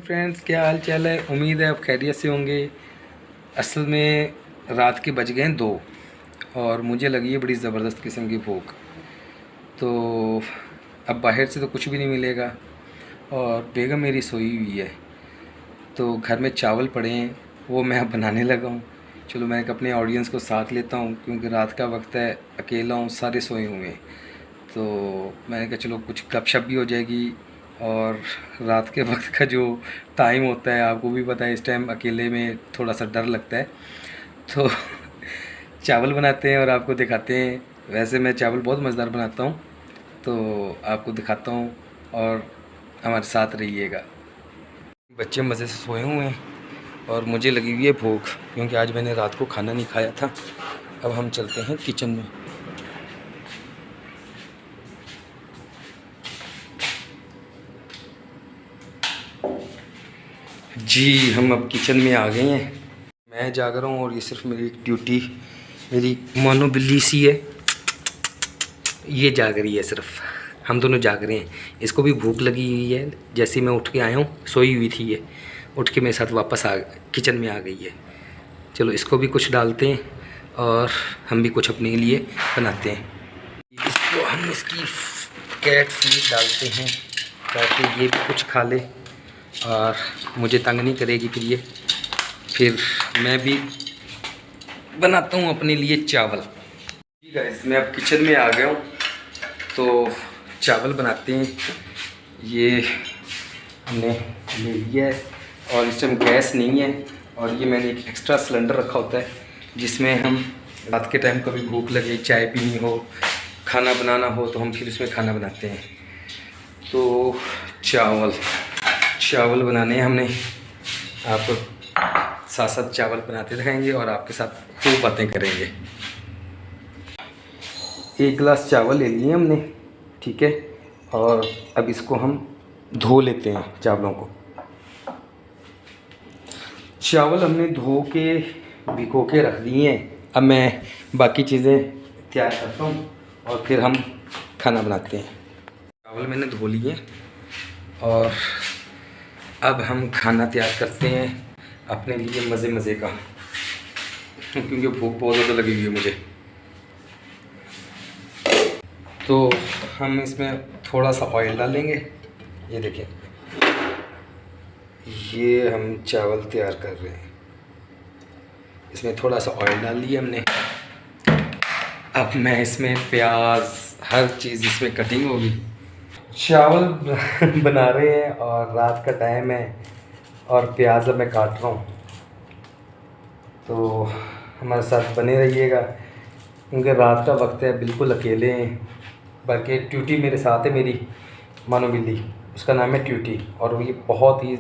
Friends, क्या हाल चाल है। उम्मीद है आप खैरियत से होंगे। असल में रात के बज गए हैं 2 और मुझे लगी है बड़ी ज़बरदस्त किस्म की भूख। तो अब बाहर से तो कुछ भी नहीं मिलेगा और बेगम मेरी सोई हुई है, तो घर में चावल पड़े हैं, वो मैं अब बनाने लगा हूँ। चलो मैं अपने ऑडियंस को साथ लेता हूँ क्योंकि रात का वक्त है, अकेला हूँ, सारे सोए हुए हैं। तो मैंने कहा चलो कुछ गपशप भी हो जाएगी। और रात के वक्त का जो टाइम होता है आपको भी पता है, इस टाइम अकेले में थोड़ा सा डर लगता है। तो चावल बनाते हैं और आपको दिखाते हैं। वैसे मैं चावल बहुत मज़ेदार बनाता हूँ, तो आपको दिखाता हूँ और हमारे साथ रहिएगा। बच्चे मज़े से सोए हुए हैं और मुझे लगी हुई है भूख क्योंकि आज मैंने रात को खाना नहीं खाया था। अब हम चलते हैं किचन में। जी, हम अब किचन में आ गए हैं। मैं जाग रहा हूँ और ये सिर्फ मेरी ड्यूटी, मेरी मोनो बिल्ली सी है, ये जाग रही है। सिर्फ हम दोनों जाग रहे हैं। इसको भी भूख लगी हुई है। जैसे मैं उठ के आया हूँ, सोई हुई थी ये, उठ के मेरे साथ वापस किचन में आ गई है। चलो इसको भी कुछ डालते हैं और हम भी कुछ अपने लिए बनाते हैं। इसको हम इसकी कैट फीड डालते हैं ताकि ये भी कुछ खा ले और मुझे तंग नहीं करेगी। फिर मैं भी बनाता हूँ अपने लिए चावल। ठीक है, मैं अब किचन में आ गया हूँ, तो चावल बनाते हैं। ये हमने ले लिया है और इस टाइम गैस नहीं है और ये मैंने एक एक्स्ट्रा सिलेंडर रखा होता है जिसमें हम रात के टाइम कभी भूख लगे, चाय पीनी हो, खाना बनाना हो, तो हम फिर इसमें खाना बनाते हैं। तो चावल बनाने हैं हमने। आपको साथ साथ चावल बनाते दिखाएंगे और आपके साथ खूब बातें करेंगे। 1 गिलास चावल ले लिए हमने, ठीक है। और अब इसको हम धो लेते हैं चावलों को। चावल हमने धो के भिगो के रख दिए हैं। अब मैं बाकी चीज़ें तैयार करता हूँ और फिर हम खाना बनाते हैं। चावल मैंने धो लिए और अब हम खाना तैयार करते हैं अपने लिए मज़े का, क्योंकि भूख बहुत ज़्यादा लगी हुई है मुझे। तो हम इसमें थोड़ा सा ऑयल डालेंगे। ये देखिए, ये हम चावल तैयार कर रहे हैं। इसमें थोड़ा सा ऑयल डाल लिया हमने। अब मैं इसमें प्याज, हर चीज़ इसमें कटिंग होगी। चावल बना रहे हैं और रात का टाइम है और प्याज अब मैं काट रहा हूँ, तो हमारे साथ बने रहिएगा क्योंकि रात का वक्त है, बिल्कुल अकेले हैं। बल्कि ट्यूटी मेरे साथ है, मेरी मानो बिल्ली, उसका नाम है ट्यूटी और ये बहुत ही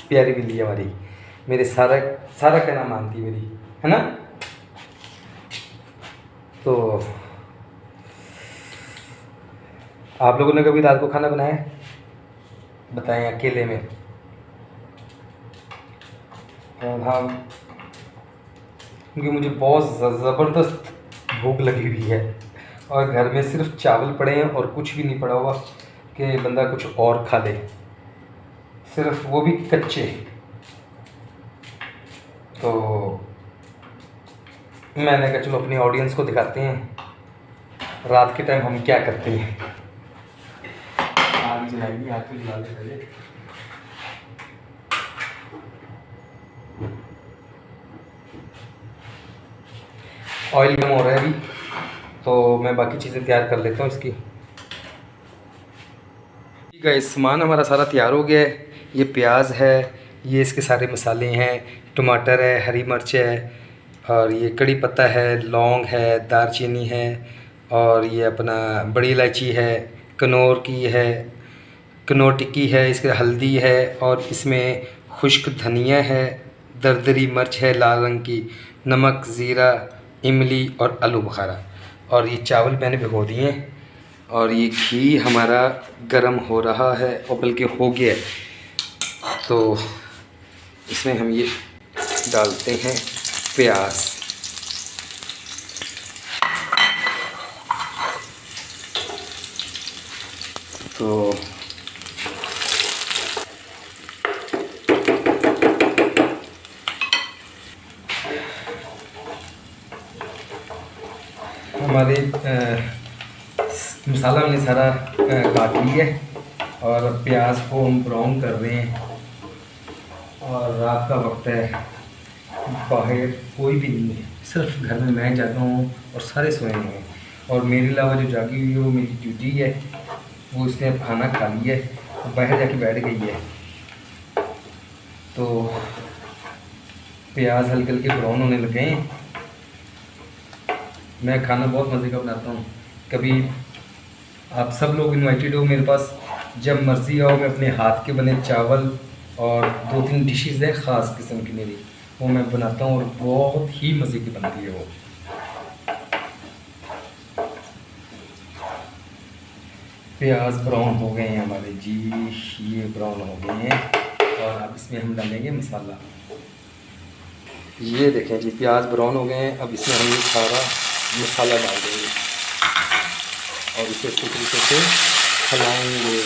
प्यारी बिल्ली है हमारी। मेरे सारा कहना मानती है मेरी, है ना। तो आप लोगों ने कभी रात को खाना बनाया है? बताएं अकेले में। और हाँ, क्योंकि मुझे बहुत ज़बरदस्त भूख लगी हुई है और घर में सिर्फ चावल पड़े हैं और कुछ भी नहीं पड़ा हुआ कि बंदा कुछ और खा ले, सिर्फ वो भी कच्चे। तो मैंने कहा चलो अपनी ऑडियंस को दिखाते हैं रात के टाइम हम क्या करते हैं। आग जलाएंगे, आग को जला दे पहले। ऑयल गर्म हो रहा है अभी, तो मैं बाकी चीज़ें तैयार कर लेता हूँ इसकी। ठीक है, सामान हमारा सारा तैयार हो गया है। ये प्याज है, ये इसके सारे मसाले हैं, टमाटर है, हरी मिर्च है और ये कड़ी पत्ता है, लौंग है, दालचीनी है और ये अपना बड़ी इलायची है, कनौर की है, कनौर टिक्की है, इसके हल्दी है और इसमें खुश्क धनिया है, दरदरी मिर्च है लाल रंग की, नमक, ज़ीरा, इमली और आलू बुखारा। और ये चावल मैंने भिगो दिए हैं और ये घी हमारा गरम हो रहा है और बल्कि हो गया है। तो इसमें हम ये डालते हैं प्याज। तो हमारे मसाला हमने सारा काट लिया है और प्याज को हम ब्राउन कर रहे हैं। और रात का वक्त है, बाहर कोई भी नहीं है, सिर्फ घर में मैं जागा हूँ और सारे सोए हुए हैं। और मेरे अलावा जो जागी हुई है वो मेरी ड्यूटी है, वो इसने अब खाना खा लिया है तो बाहर जाके बैठ गई है। तो प्याज हल्के हल्के ब्राउन होने लगे हैं। मैं खाना बहुत मज़े का बनाता हूँ, कभी आप सब लोग इनवाइटेड हो मेरे पास, जब मर्ज़ी आओ। मैं अपने हाथ के बने चावल और 2-3 डिशेज़ हैं ख़ास किस्म की मेरी, वो मैं बनाता हूँ और बहुत ही मज़े की बनती है वो। प्याज ब्राउन हो गए हैं हमारे जी, ये ब्राउन हो गए हैं और अब इसमें हम डालेंगे मसाला। ये देखें जी, प्याज ब्राउन हो गए हैं। अब इसमें हम ये सारा मसाला डाल देंगे और इसे अच्छे तरीके से हिलाएंगे।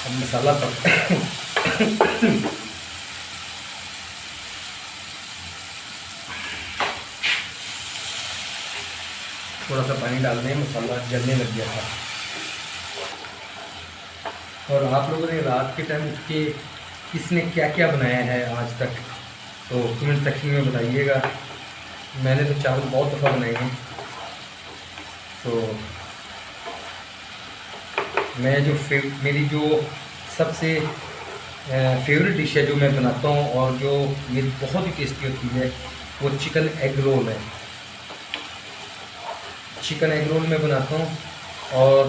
अब मसाला थोड़ा सा पानी डाल दें, मसाला जलने लग गया था। और आप लोगों ने रात के टाइम उठ के किसने क्या क्या बनाया है आज तक, तो कमेंट सेक्शन में बताइएगा। मैंने तो चावल बहुत दफ़ा बनाए हैं। तो मैं जो मेरी जो सबसे फेवरेट डिश है जो मैं बनाता हूँ और जो मेरी बहुत ही टेस्टी होती है, वो चिकन एग रोल है। चिकन एग रोल मैं बनाता हूँ और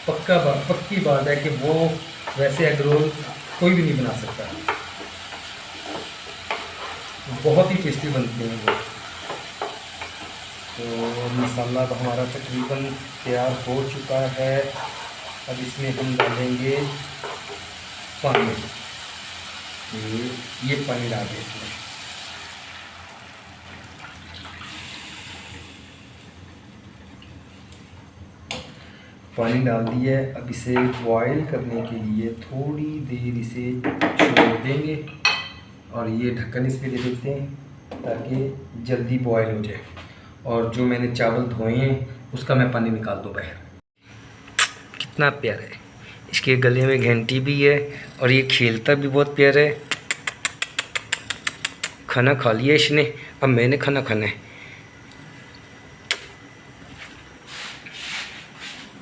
पक्की बात है कि वो वैसे एग रोल कोई भी नहीं बना सकता, बहुत ही टेस्टी बनते हैं वो। तो मसाला तो हमारा तकरीबन तैयार हो चुका है। अब इसमें हम डालेंगे पानी, ये पानी डाल दें इसमें। पानी डाल दिया है। अब इसे बॉयल करने के लिए थोड़ी देर इसे छोड़ देंगे और ये ढक्कन इस पर दे देते हैं ताकि जल्दी बॉयल हो जाए। और जो मैंने चावल धोए हैं उसका मैं पानी निकाल दूँ बाहर। कितना प्यारा है, इसके गले में घंटी भी है और ये खेलता भी बहुत प्यारा है। खाना खा लिया इसने, अब मैंने खाना खाना है।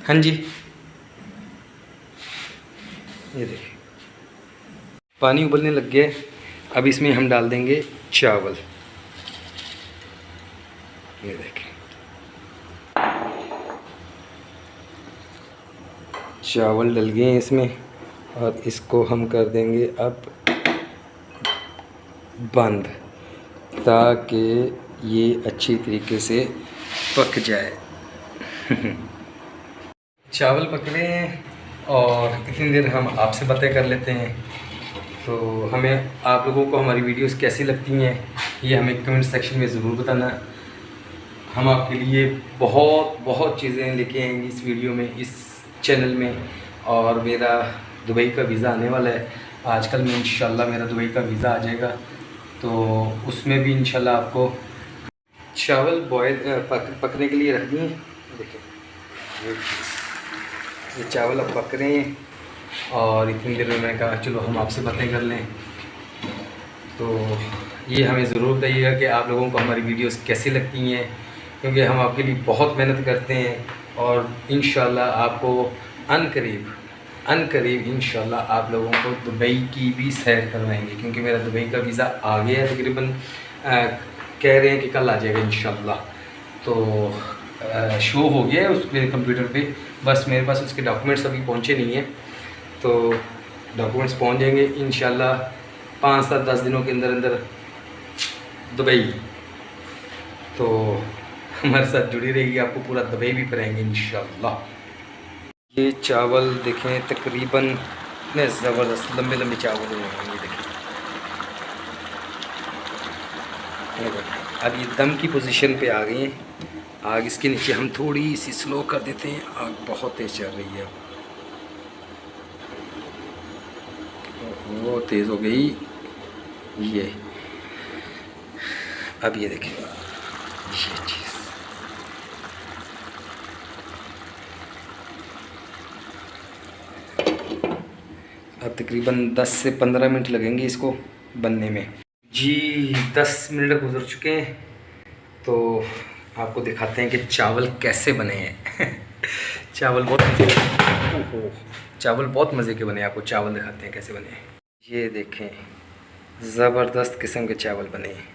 हाँ जी, ये देखिए पानी उबलने लग गया है। अब इसमें हम डाल देंगे चावल, ये देखिए चावल डल गए हैं इसमें और इसको हम कर देंगे अब बंद ताकि ये अच्छी तरीके से पक जाए। चावल पक रहे हैं और इतनी देर हम आपसे बातें कर लेते हैं। तो हमें आप लोगों को हमारी वीडियोस कैसी लगती हैं ये हमें कमेंट सेक्शन में ज़रूर बताना। हम आपके लिए बहुत चीज़ें लेके आएंगे इस वीडियो में, इस चैनल में। और मेरा दुबई का वीज़ा आने वाला है आजकल में, इंशाल्लाह मेरा दुबई का वीज़ा आ जाएगा तो उसमें भी इंशाल्लाह आपको चावल पकने के लिए रख दिए। देखिए ये चावल अब पक रहे हैं और इतनी देर में मैं कहा चलो हम आपसे बातें कर लें। तो ये हमें ज़रूर बताइएगा कि आप लोगों को हमारी वीडियोस कैसी लगती हैं, क्योंकि हम आपके लिए बहुत मेहनत करते हैं और इंशाल्लाह आपको अनकरीब इंशाल्लाह आप लोगों को दुबई की भी सैर करवाएंगे, क्योंकि मेरा दुबई का वीज़ा आ गया है तकरीबन, कह रहे हैं कि कल आ जाएगा इंशाल्लाह। तो शो हो गया है उस मेरे कंप्यूटर पे, बस मेरे पास उसके डॉक्यूमेंट्स अभी पहुंचे नहीं हैं। तो डॉक्यूमेंट्स पहुंच जाएंगे इंशाल्लाह 5-7-10 दिनों के अंदर दुबई। तो हमारे साथ जुड़ी रहेगी, आपको पूरा दुबई भी कराएंगे इंशाल्लाह। ये चावल देखें तकरीबन इतने ज़बरदस्त लंबे चावल हुए हैं, ये देखें। अब ये दम की पोजीशन पे आ गई हैं। आग इसके नीचे हम थोड़ी सी स्लो कर देते हैं, आग बहुत तेज़ चल रही है, वो तेज़ हो गई। ये अब ये देखें ये चीज़। अब तकरीबन 10 से 15 मिनट लगेंगे इसको बनने में जी। 10 मिनट गुजर चुके हैं, तो आपको दिखाते हैं कि चावल कैसे बने हैं। चावल बहुत मज़े के बने हैं। आपको चावल दिखाते हैं कैसे बने हैं। ये देखें, ज़बरदस्त किस्म के चावल बने हैं।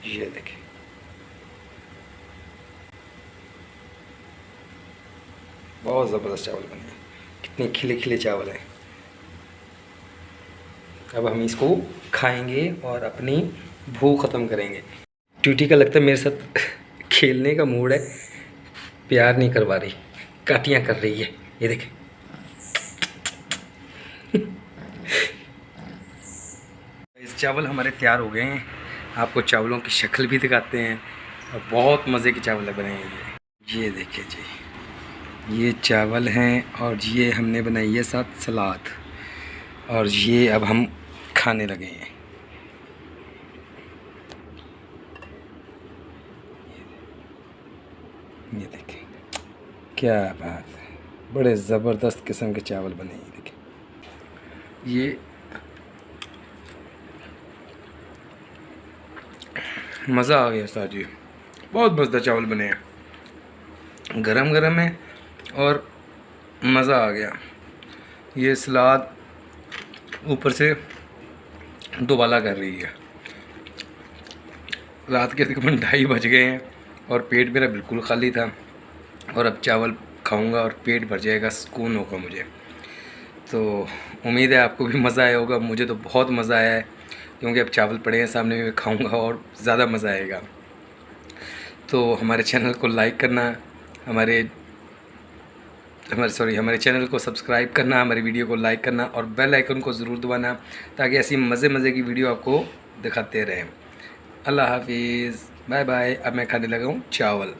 ये देखें, बहुत ज़बरदस्त चावल बने हैं। कितने खिले खिले चावल हैं। अब हम इसको खाएंगे और अपनी भूख ख़त्म करेंगे। ट्यूटी का लगता है मेरे साथ खेलने का मूड है, प्यार नहीं करवा रही, काटियाँ कर रही है। ये देखें। इस चावल हमारे तैयार हो गए हैं। आपको चावलों की शक्ल भी दिखाते हैं और बहुत मज़े के चावल बने हैं। ये देखिए जी, ये चावल हैं और ये हमने बनाई है साथ सलाद, और ये अब हम खाने लगे हैं। ये देखें, क्या बात है, बड़े ज़बरदस्त किस्म के चावल बने हैं। देखें, ये मज़ा आ गया साथ जी, बहुत मज़ेदार चावल बने हैं, गरम गरम है और मज़ा आ गया। ये सलाद ऊपर से दोबाला कर रही है। रात के तकरीबन 2:30 बज गए हैं और पेट मेरा बिल्कुल खाली था, और अब चावल खाऊंगा और पेट भर जाएगा, सुकून होगा मुझे। तो उम्मीद है आपको भी मज़ा आया होगा। मुझे तो बहुत मज़ा आया है, क्योंकि अब चावल पड़े हैं सामने में, मैं खाऊंगा और ज़्यादा मज़ा आएगा। तो हमारे चैनल को लाइक करना, हमारे चैनल को सब्सक्राइब करना, हमारी वीडियो को लाइक करना और बेल आइकन को ज़रूर दबाना, ताकि ऐसी मज़े की वीडियो आपको दिखाते रहें। अल्लाह हाफिज़, बाय बाय। अब मैं खाने लगा हूँ चावल।